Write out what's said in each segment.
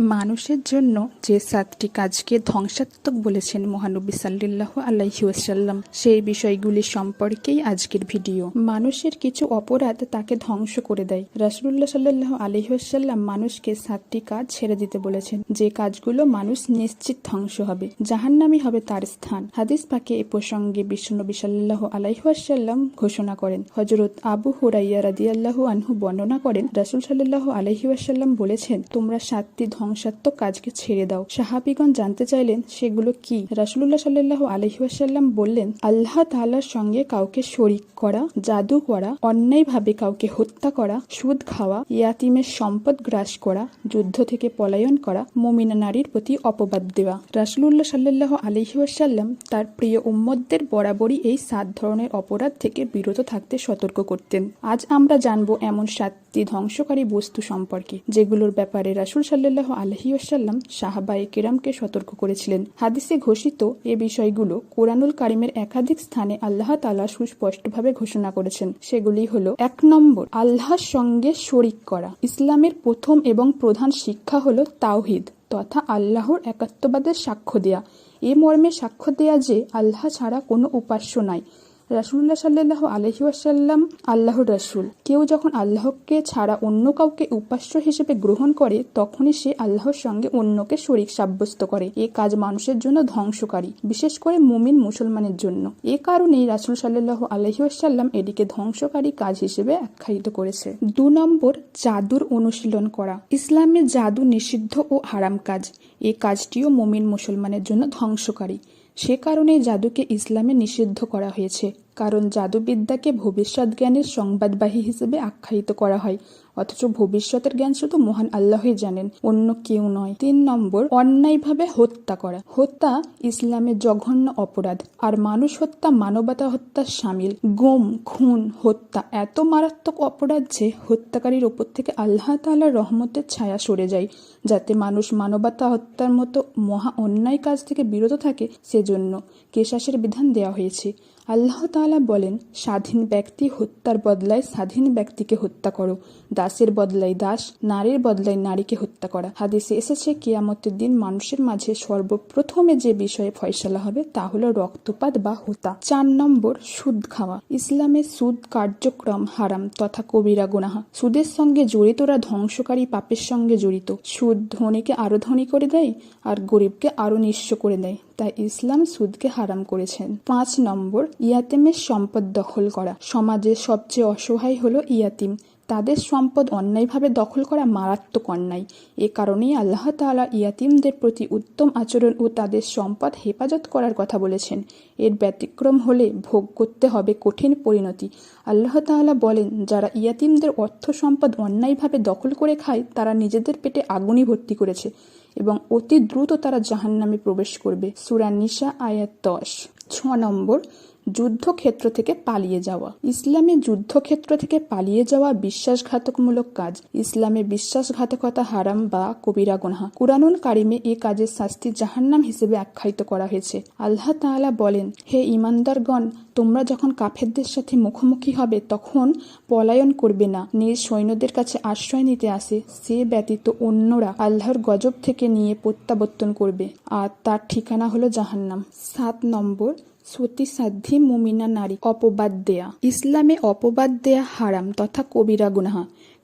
মানুষের জন্য যে 7টি কাজকে ধ্বংসাত্মক বলেছেন মহানবী সাল্লাল্লাহু আলাইহি ওয়াসাল্লাম, সেই বিষয়গুলি সম্পর্কেই আজকের ভিডিও। মানুষের কিছু অপরাধ তাকে ধ্বংস করে দেয়। রাসূলুল্লাহ সাল্লাল্লাহু আলাইহি ওয়াসাল্লাম মানুষকে 7টি কাজ ছেড়ে দিতে বলেছেন, যে কাজগুলো মানুষ নিশ্চিত ধ্বংস হবে, জাহান্নামী হবে তার স্থান। হাদিস পাকে এ প্রসঙ্গে বিশ্বনবী সাল্লাল্লাহু আলাইহি ওয়াসাল্লাম ঘোষণা করেন। হযরত আবু হুরায়রা রাদিয়াল্লাহু আনহু বর্ণনা করেন, রাসূল সাল্লাল্লাহু আলাইহি ওয়াসাল্লাম বলেছেন, তোমরা 7টি ধ্বংসাত্মক কাজকে ছেড়ে দাও। সাহাবীগণ জানতে চাইলেন সেগুলো কি। রাসূলুল্লাহ সাল্লাল্লাহু আলাইহি ওয়াসাল্লাম বললেন, আল্লাহ তাআলার সঙ্গে কাউকে শরীক করা, জাদু করা, অন্যায়ভাবে কাউকে হত্যা করা, সুদ খাওয়া, ইয়াতীমের সম্পদ গ্রাস করা, যুদ্ধ থেকে পলায়ন করা, মুমিনা নারীর প্রতি অপবাদ দেওয়া। রাসূলুল্লাহ সাল্লাল্লাহু আলাইহি ওয়াসাল্লাম তার প্রিয় উম্মতদের বরাবরই এই 7 ধরনের অপরাধ থেকে বিরত থাকতে সতর্ক করতেন। আজ আমরা জানব এমন 7টি ধ্বংসকারী বস্তু সম্পর্কে, যেগুলোর ব্যাপারে রাসূল সাল্লাল্লাহু আলাইহি ওয়াসাল্লাম সাহাবায়ে কেরামকে সতর্ক করেছিলেন। হাদিসে ঘোষিত এ বিষয়গুলো কোরআনুল কারীমের একাধিক স্থানে আল্লাহ তাআলা সুস্পষ্টভাবে ঘোষণা করেছেন। সেগুলি হলো: 1 নম্বর, আল্লাহর সঙ্গে শরীক করা। ইসলামের প্রথম এবং প্রধান শিক্ষা হলো তাওহীদ তথা আল্লাহর একাত্মবাদের সাক্ষ্য দেয়া। এ মর্মে সাক্ষ্য দেয়া যে আল্লাহ ছাড়া কোনো উপাস্য নাই। রাসূলুল্লাহ সাল্লাল্লাহু আলাইহি ওয়াসাল্লাম আল্লাহর রাসূল। কেউ যখন আল্লাহকে ছাড়া অন্য কাউকে উপাস্য হিসেবে গ্রহণ করে, তখনই সে আল্লাহর সঙ্গে অন্যকে শরীক সাব্যস্ত করে। এ কাজ মানুষের জন্য ধ্বংসকারী, বিশেষ করে মুমিন মুসলমানের জন্য। এ কারণেই রাসূল সাল্লাল্লাহু আলাইহি ওয়াসাল্লাম এটিকে ধ্বংসকারী কাজ হিসেবে আখ্যায়িত করেছে। 2 নম্বর, জাদুর অনুশীলন করা। ইসলামে জাদু নিষিদ্ধ ও হারাম কাজ। এ কাজটিও মুমিন মুসলমানের জন্য ধ্বংসকারী। সে কারণেই জাদুকে ইসলামে নিষিদ্ধ করা হয়েছে, কারণ জাদুবিদ্যাকে ভবিষ্যৎ জ্ঞানের সংবাদবাহী হিসেবে আখ্যায়িত করা হয়, অথচ ভবিষ্যতের জ্ঞান শুধু মহান আল্লাহই জানেন, অন্য কেউ নয়। 3 নম্বর, অন্যায়ভাবে হত্যা করা। হত্যা ইসলামের জঘন্য অপরাধ, আর মানুষ হত্যা মানবতা হত্যার শামিল। গুম, খুন, হত্যা এত মারাত্মক অপরাধ যে হত্যাকারীর ওপর থেকে আল্লাহ তাআলার রহমতের ছায়া সরে যায়। যাতে মানুষ মানবতা হত্যার মতো মহা অন্যায় কাজ থেকে বিরত থাকে, সেজন্য কিসাসের বিধান দেওয়া হয়েছে। আল্লাহ তাআলা বলেন, স্বাধীন ব্যক্তি হত্যার বদলায় স্বাধীন ব্যক্তিকে হত্যা করো, দাসের বদলায় দাস, নারীর বদলায় নারীকে হত্যা করা। হাদিসে এসেছে, কিয়ামতের দিন মানুষের মাঝে সর্বপ্রথমে যে বিষয়ে ফয়সালা হবে তা হলো রক্তপাত বা হত্যা। 4 নম্বর, সুদ খাওয়া। ইসলামে সুদ কার্যক্রম হারাম তথা কবিরা গুনাহ। সুদের সঙ্গে জড়িতরা ধ্বংসকারী পাপের সঙ্গে জড়িত। সুদ ধনীকে আরো ধনী করে দেয় আর গরিবকে আরো নিঃস্ব করে দেয়, তাই ইসলাম সুদকে হারাম করেছেন। 5 নম্বর, ইয়াতীমের সম্পদ দখল করা। সমাজের সবচেয়ে অসহায় হলো ইয়াতীম। তাদের সম্পদ অন্যায়ভাবে দখল করা মারাত্মক অন্যায়। এ কারণেই আল্লাহ তাআলা ইয়াতীমদের প্রতি উত্তম আচরণ ও তাদের সম্পদ হেফাজত করার কথা বলেছেন। এর ব্যতিক্রম হলে ভোগ করতে হবে কঠিন পরিণতি। আল্লাহ তাআলা বলেন, যারা ইয়াতীমদের অর্থ সম্পদ অন্যায়ভাবে দখল করে খায়, তারা নিজেদের পেটে আগুনই ভর্তি করেছে এবং অতি দ্রুত তারা জাহান্নামে প্রবেশ করবে। সূরা নিসা আয়াত 10। 6 নম্বর, যুদ্ধক্ষেত্র থেকে পালিয়ে যাওয়া। ইসলামে যুদ্ধক্ষেত্র থেকে পালিয়ে যাওয়া বিশ্বাসঘাতকমূলক কাজ। ইসলামে বিশ্বাসঘাতকতা হারাম বা কবিরা গুনাহ। কুরআনুল কারীমে এই কাজের শাস্তি জাহান্নাম হিসেবে আখ্যায়িত করা হয়েছে। আল্লাহ তাআলা বলেন, হে ঈমানদারগণ, তোমরা যখন কাফেরদের সাথে মুখোমুখি হবে তখন পলায়ন করবে না। নিজ সৈন্যদের কাছে আশ্রয় নিতে আসে সে ব্যতীত অন্যরা আল্লাহর গজব থেকে নিয়ে প্রত্যাবর্তন করবে, আর তার ঠিকানা হলো জাহান্নাম। 7 নম্বর, সতীসাধ্যী মুমিনা নারী অপবাদ দেয়া। ইসলামে অপবাদ দেয়া হারাম তথা কবিরা গুনাহ।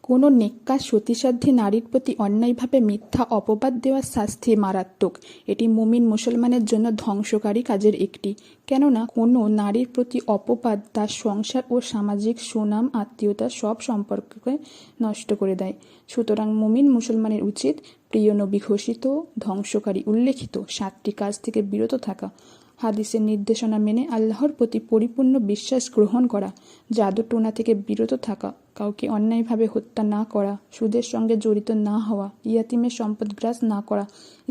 কোনো নেককার সতীসাধ্যী নারীর প্রতি অন্যায়ভাবে মিথ্যা অপবাদ দেওয়ার শাস্তি মারাত্মক। এটি মুমিন মুসলমানের জন্য ধ্বংসকারী কাজের একটি। কেননা কোনো নারীর প্রতি অপবাদ তার সংসার ও সামাজিক সুনাম, আত্মীয়তা সব সম্পর্ককে নষ্ট করে দেয়। সুতরাং মুমিন মুসলমানের উচিত প্রিয় নবী ঘোষিত ধ্বংসকারী উল্লেখিত 7টি কাজ থেকে বিরত থাকা, হাদিসের নির্দেশনা মেনে আল্লাহর প্রতি পরিপূর্ণ বিশ্বাস গ্রহণ করা, জাদুটোনা থেকে বিরত থাকা, কাউকে অন্যায়ভাবে হত্যা না করা, সুদের সঙ্গে জড়িত না হওয়া, ইয়াতীমের সম্পদ গ্রাস না করা,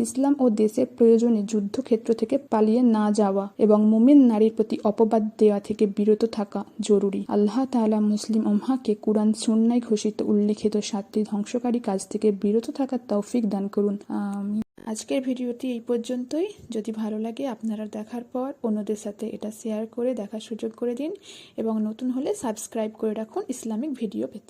ইসলাম ও দেশের প্রয়োজনে যুদ্ধক্ষেত্র থেকে পালিয়ে না যাওয়া এবং মুমিন নারীর প্রতি অপবাদ দেওয়া থেকে বিরত থাকা জরুরি। আল্লাহ তাআলা মুসলিম উম্মাহকে কুরআন সুন্নায় ঘোষিত উল্লেখিত 7টি ধ্বংসকারী কাজ থেকে বিরত থাকার তৌফিক দান করুন। আজকের ভিডিওটি এই পর্যন্তই। যদি ভালো লাগে আপনারা দেখার পর অন্যদের সাথে এটা শেয়ার করে দেখার সুযোগ করে দিন এবং নতুন হলে সাবস্ক্রাইব করে রাখুন ইসলামিক ভিডিও পেতে।